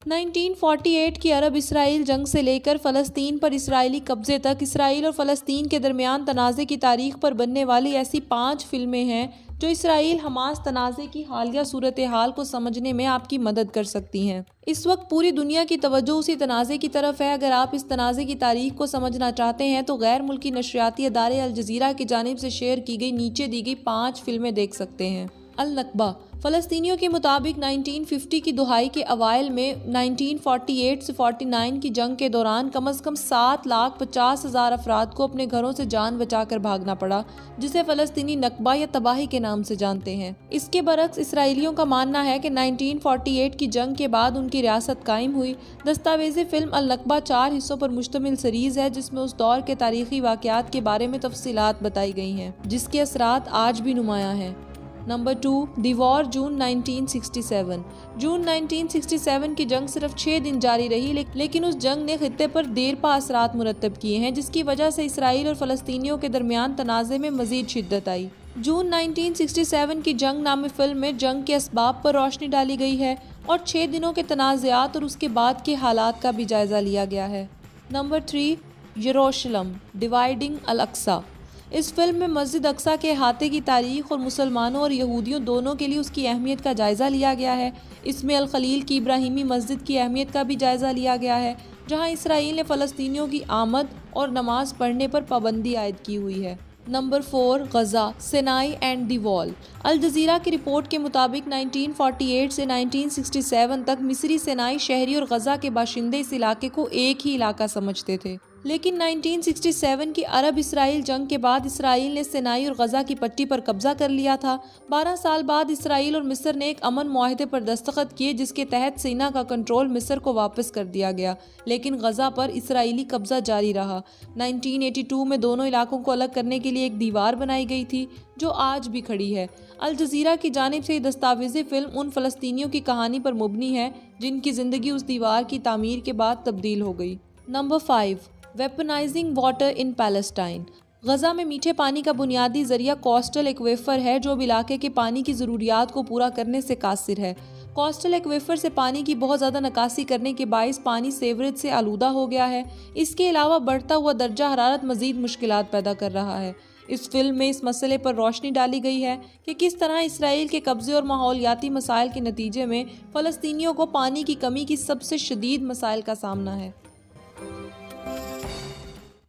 1948 की अरब इसराइल जंग से लेकर फ़लस्तीन पर इसराइली कब्ज़े तक इसराइल और फ़लस्तीन के दरमियान तनाज़े की तारीख़ पर बनने वाली ऐसी 5 फ़िल्में हैं जो इसराइल हमास तनाज़े की हालिया सूरत हाल को समझने में आपकी मदद कर सकती हैं। इस वक्त पूरी दुनिया की तवज्जो उसी तनाज़े की तरफ है। अगर आप इस तनाज़े की तारीख़ को समझना चाहते हैं तो गैर मुल्की नशरियाती अदारे अल जज़ीरा की जानिब से शेयर की गई नीचे दी गई 5 फ़िल्में देख सकते हैं। अल नकबा फ़लस्तीनियों के मुताबिक 1950 की दहाई के अवाइल में 1948 से 49 की जंग के दौरान कम अज़ कम 7,50,000 अफराद को अपने घरों से जान बचाकर भागना पड़ा, जिसे फ़लस्तीनी नकबा या तबाही के नाम से जानते हैं। इसके बरक्स इसराइलियों का मानना है कि 1948 की जंग के बाद उनकी रियासत कायम हुई। दस्तावेज़ी फ़िल्म अल नकबा 4 हिस्सों पर मुश्तमिल सीरीज़ है, जिसमें उस दौर के तारीख़ी वाक़यात के बारे में तफसीलात बताई गई हैं, जिसके असरात आज भी नुमायाँ हैं। नंबर 2, दी वॉर जून 1967। जून 1967 की जंग सिर्फ 6 दिन जारी रही, लेकिन उस जंग ने खित्ते पर देरपा असरात मुरतब किए हैं, जिसकी वजह से इसराइल और फ़लस्तीनियों के दरमियान तनाज़े में मज़ीद शिद्दत आई। जून 1967 की जंग नामी फिल्म में जंग के असबाब पर रोशनी डाली गई है और 6 दिनों के तनाज़ात और उसके बाद के हालात का भी जायज़ा लिया गया है। नंबर 3, यरूशलेम डिवाइडिंग अल अक्सा। इस फिल्म में मस्जिद अक्सा के अहाते की तारीख़ और मुसलमानों और यहूदियों दोनों के लिए उसकी अहमियत का जायज़ा लिया गया है। इसमें अल खलील की इब्राहिमी मस्जिद की अहमियत का भी जायज़ा लिया गया है, जहां इसराइल ने फ़लस्तीनियों की आमद और नमाज पढ़ने पर पाबंदी आयद की हुई है। Number 4, Gaza Sinai and the wall. Al Jazeera की रिपोर्ट के मुताबिक 1948 से 1967 तक मिस्री सिनाई शहरी और गज़ा के बाशिंदे इस इलाके को एक ही इलाका समझते थे, लेकिन 1967 की अरब इसराइल जंग के बाद इसराइल ने सिनाई और गज़ा की पट्टी पर कब्जा कर लिया था। 12 साल बाद इसराइल और मिस्र ने एक अमन मुआहदे पर दस्तखत किए, जिसके तहत सीना का कंट्रोल मिस्र को वापस कर दिया गया, लेकिन गज़ा पर इसराइली कब्जा जारी रहा। 1982 में दोनों इलाकों को अलग करने के लिए एक दीवार बनाई गई थी, जो आज भी खड़ी है। अल जज़ीरा की जानिब से दस्तावेज़ी फिल्म उन फ़लस्तीनियों की कहानी पर मुबनी है जिनकी ज़िंदगी उस दीवार की तामीर के बाद तब्दील हो गई। नंबर 5, weaponizing water in Palestine. Gaza में मीठे पानी का बुनियादी ज़रिया कोस्टल एक्वेफर है, जो इलाके के पानी की ज़रूरियात को पूरा करने से कासिर है। कोस्टल एक्वेफर से पानी की बहुत ज़्यादा निकासी करने के बाइस पानी सीवरेज से आलूदा हो गया है। इसके अलावा बढ़ता हुआ दर्जा हरारत मज़ीद मुश्किलात पैदा कर रहा है। इस फिल्म में इस मसले पर रोशनी डाली गई है कि किस तरह इसराइल के कब्ज़े और माहौलियाती मसाइल के नतीजे में फ़लस्तीनियों को पानी की कमी की सबसे शदीद मसाइल का सामना है।